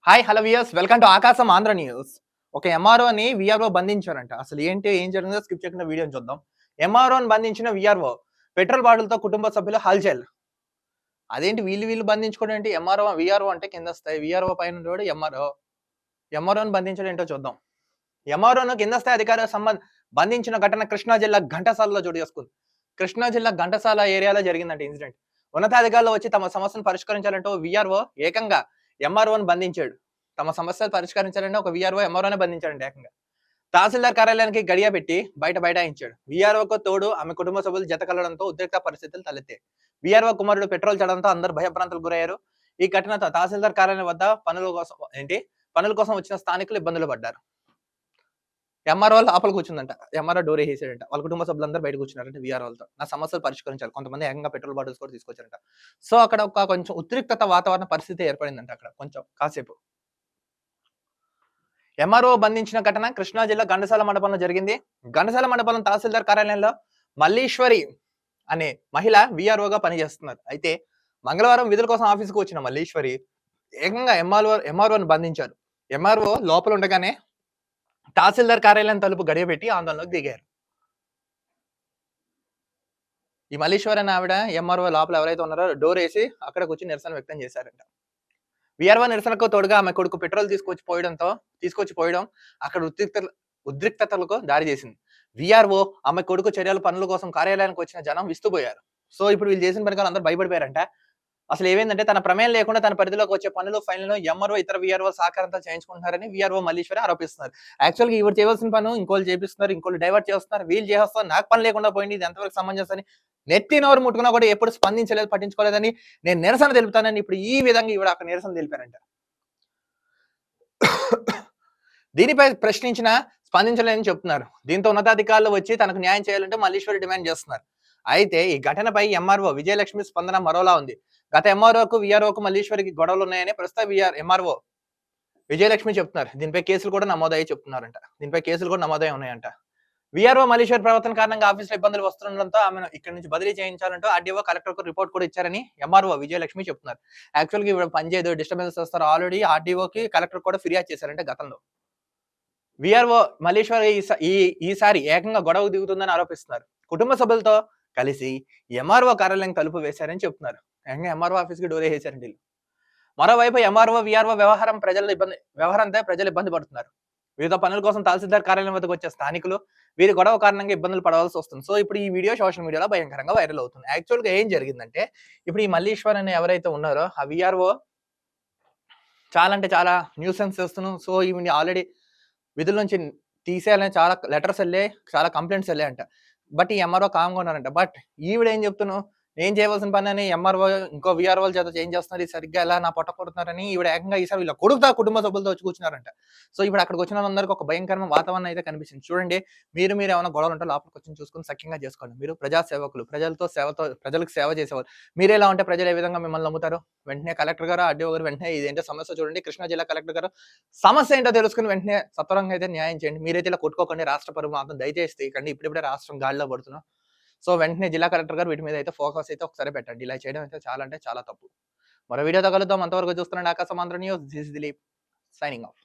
Hi hello viewers welcome to ఆకాశం Andhra news. ఒక ఎంఆర్ఓని VRO బంధించారంట. అసలు ఏంటి ఏం జరిగిందో స్కిప్ చేయకుండా వీడియోని చూద్దాం. ఎంఆర్ఓని బంధించిన విఆర్ఓ పెట్రోల్ బాటిల్తో కుటుంబ సభ్యులు హల్చల్. అదేంటి వీళ్ళు బంధించుకోవడం ఏంటి? ఎంఆర్ఓ విఆర్ఓ అంటే కింద స్థాయి, విఆర్ఓ పైన ఉండేవాడు ఎంఆర్ఓ. ఎంఆర్ఓని బంధించడం ఏంటో చూద్దాం. ఎంఆర్ఓను కింద స్థాయి అధికారులు బంధించిన ఘటన కృష్ణా జిల్లా ఘంటసాలలో చోటు చేసుకుంది. కృష్ణా జిల్లా ఘంటసాల ఏరియాలో జరిగిందంట ఇన్సిడెంట్. ఉన్నతాధికారులు వచ్చి తమ సమస్యను పరిష్కరించాలంటూ విఆర్ఓ ఏకంగా ఎంఆర్ఓని బంధించాడు. తమ సమస్యలు పరిష్కరించాలంటే ఒక విఆర్ఓ ఎంఆర్ఓనే బంధించాడండి ఏకంగా. తహసీల్దార్ కార్యాలయానికి గడియ పెట్టి బైఠాయించాడు. విఆర్ఓకు తోడు ఆమె కుటుంబ సభ్యులు జత కలడంతో ఉద్రిక్త పరిస్థితులు తలెత్తాయి. విఆర్ఓ కుమారుడు పెట్రోల్ చడంతో అందరూ భయభ్రాంతులకు గురయ్యారు. ఈ ఘటనతో తహసీల్దార్ కార్యాలయం వద్ద పనుల కోసం వచ్చిన స్థానికులు ఇబ్బందులు పడ్డారు. ఎంఆర్ఓ లోపల కూర్చుందంట. MRO door వేసేసాడంట. వాళ్ళ కుటుంబ సభ్యులందరూ బయట కూర్చున్నారంటే విఆర్ఓలతో నా సమస్యలు పరిష్కరించాలి. కొంతమంది ఏకంగా పెట్రోల్ బాటిల్స్ కూడా తీసుకొచ్చారంట. సో అక్కడ ఒక కొంచెం ఉద్రిక్తత వాతావరణ పరిస్థితి ఏర్పడిందంట. అక్కడ కొంచెం కాసేపు ఎంఆర్ఓ బంధించిన ఘటన కృష్ణా జిల్లా ఘంటసాల మండపంలో జరిగింది. ఘంటసాల మండపం తహసీల్దార్ కార్యాలయంలో మల్లీశ్వరి అనే మహిళ విఆర్ఓగా పనిచేస్తున్నారు. అయితే మంగళవారం విధుల కోసం ఆఫీసుకు వచ్చిన మల్లీశ్వరి ఏకంగా ఎంఆర్ఓని బంధించారు. ఎంఆర్ఓ లోపల ఉండగానే తహసీల్దార్ కార్యాలయం తలుపు గడియబెట్టి ఆందోళనకు దిగారు. ఈ మల్లీశ్వరి అనే ఆవిడ ఎంఆర్ఓ లోపల ఎవరైతే ఉన్నారో డోర్ వేసి అక్కడ కూర్చొని నిరసన వ్యక్తం చేశారంట. విఆర్ఓ నిరసనకు తోడుగా ఆమె కొడుకు పెట్రోల్ తీసుకొచ్చి పోయడం అక్కడ ఉద్రిక్తతలకు దారి చేసింది. విఆర్ఓ ఆమె కొడుకు పనుల కోసం కార్యాలయానికి వచ్చిన జనం విస్తుపోయారు. సో ఇప్పుడు వీళ్ళు చేసిన పని అందరూ భయపడిపోయారంట. అసలు ఏమైందంటే తన ప్రమేయం లేకుండా తన పరిధిలోకి వచ్చే పనులు ఫైనల్ ఎంఆర్ఓ ఇతర విఆర్ఓ సహకారంతో చేయించుకుంటున్నారని విఆర్ఓ మల్లీశ్వరి ఆరోపిస్తున్నారు. యాక్చువల్గా ఈవిడ చేయవలసిన పను ఇంకోళ్ళు చేపిస్తున్నారు, ఇంకోళ్ళు డైవర్ట్ చేస్తున్నారు, వీళ్ళు చేస్తారు, నాకు పని లేకుండా పోయింది, ఇది ఎంతవరకు సమంజసం అని నెత్తి నోరు ముట్టుకున్నా కూడా ఎప్పుడు స్పందించలేదు, పట్టించుకోలేదని నేను నిరసన తెలుపుతానని ఇప్పుడు ఈ విధంగా ఈవిడ అక్కడ నిరసన తెలిపారంట. దీనిపై ప్రశ్నించిన స్పందించలేదని చెప్తున్నారు. దీంతో ఉన్నతాధికారులు వచ్చి తనకు న్యాయం చేయాలంటే మల్లీశ్వరి డిమాండ్ చేస్తున్నారు. అయితే ఈ ఘటనపై ఎంఆర్ఓ విజయలక్ష్మి స్పందన మరోలా ఉంది. గత ఎంఆర్ఓకు విఆర్ఓకు మల్లీశ్వరికి గొడవలు ఉన్నాయని ప్రస్తుత ఎంఆర్ఓ విజయలక్ష్మి చెప్తున్నారు. దీనిపై కేసులు కూడా నమోదయ్యి చెప్తున్నారంట. దీనిపై కేసులు కూడా నమోదై ఉన్నాయంట. విఆర్ఓ మల్లీశ్వరి ప్రవర్తన కారణంగా ఆఫీసులో ఇబ్బందులు వస్తుండడంతో ఆమెను ఇక్కడ నుంచి బదిలీ చేయించాలంటూ ఆర్డీఓ కలెక్టర్కు రిపోర్ట్ కూడా ఇచ్చారని ఎంఆర్ఓ విజయలక్ష్మి చెప్తున్నారు. యాక్చువల్గా ఇవి పనిచేయదు, డిస్టర్బెన్స్ వస్తారు. ఆల్రెడీ ఆర్డీఓకి కలెక్టర్ కూడా ఫిర్యాదు చేశారంటే గతంలో. విఆర్ఓ మల్లీశ్వరి ఈసారి ఏకంగా గొడవ దిగుతుందని ఆరోపిస్తున్నారు. కుటుంబ సభ్యులతో కలిసి ఎంఆర్ఓ కార్యాలయం తలుపు వేశారని చెప్తున్నారు. ఏకంగా ఎంఆర్ఓ ఆఫీస్కి డోర్ వేసారండి వీళ్ళు. మరోవైపు ఎంఆర్ఓ విఆర్ఓ వ్యవహారంతో ప్రజలు ఇబ్బంది పడుతున్నారు. వివిధ పనుల కోసం తహసీల్దార్ కార్యాలయం వద్దకు వచ్చే స్థానికులు వీరి గొడవ కారణంగా ఇబ్బందులు పడవలసి వస్తుంది. సో ఇప్పుడు ఈ వీడియో సోషల్ మీడియాలో భయంకరంగా వైరల్ అవుతుంది. యాక్చువల్గా ఏం జరిగిందంటే ఇప్పుడు ఈ మల్లీశ్వర్ అని ఎవరైతే ఉన్నారో ఆ విఆర్ఓ చాలా అంటే చాలా న్యూసెన్స్ చేస్తున్నాం. సో ఈవిని ఆల్రెడీ విధుల నుంచి తీసేయాలని చాలా లెటర్స్ వెళ్ళాయి, చాలా కంప్లైంట్స్ వెళ్ళాయంట. బట్ ఈ ఎంఆర్ఓ కామ్గా ఉన్నారంట. బట్ ఈవిడ ఏం చెప్తున్నావు, నేను చేయవలసిన పని అని ఎంఆర్ఓ ఇంకో విఆర్ఓల చేత చేంజ్ చేస్తున్నారు, సరిగ్గా ఎలా నా పొట్ట కొడుతున్నారని ఈవిడ ఏకంగా ఈసారి వీళ్ళ కొడుకుతా కుటుంబ సభ్యులతో వచ్చి కూర్చున్నారంట. సో ఇప్పుడు అక్కడికి వచ్చిన వాళ్ళందరికీ ఒక భయంకరమైన వాతావరణం అయితే కనిపిస్తుంది. చూడండి, మీరు ఏమైనా గొడవలు ఉంటే లోపలికి వచ్చి చూసుకుని సఖ్యంగా చేసుకోండి. మీరు ప్రజాసేవకులు, ప్రజలకు సేవ చేసేవారు. మీరు ఎలా ఉంటే ప్రజలు ఏ విధంగా మిమ్మల్ని నమ్ముతారు? వెంటనే కలెక్టర్ గారు, ఆర్డీఓ గారు వెంటనే ఇదేంటో సమస్య చూడండి, కృష్ణా జిల్లా కలెక్టర్ గారు సమస్య ఏంటో తెలుసుకుని వెంటనే సత్వరంగా అయితే న్యాయం చేయండి. మీరైతే ఇలా కొట్టుకోకండి, రాష్ట్ర పరువు మాత్రం దయచేసి తీయకండి. ఇప్పుడిప్పుడే రాష్ట్రం గాడిలో పడుతున్నాం. సో వెంటనే జిల్లా కలెక్టర్ గారు వీటి మీద అయితే ఫోకస్ అయితే ఒకసారి పెట్టండి. ఇలా చేయడం అయితే చాలా అంటే చాలా తప్పు. మరో వీడియోతో కలుద్దాం. అంతవరకు చూస్తున్నాండి ఆకాశం Andhra news. This is Dilip signing off.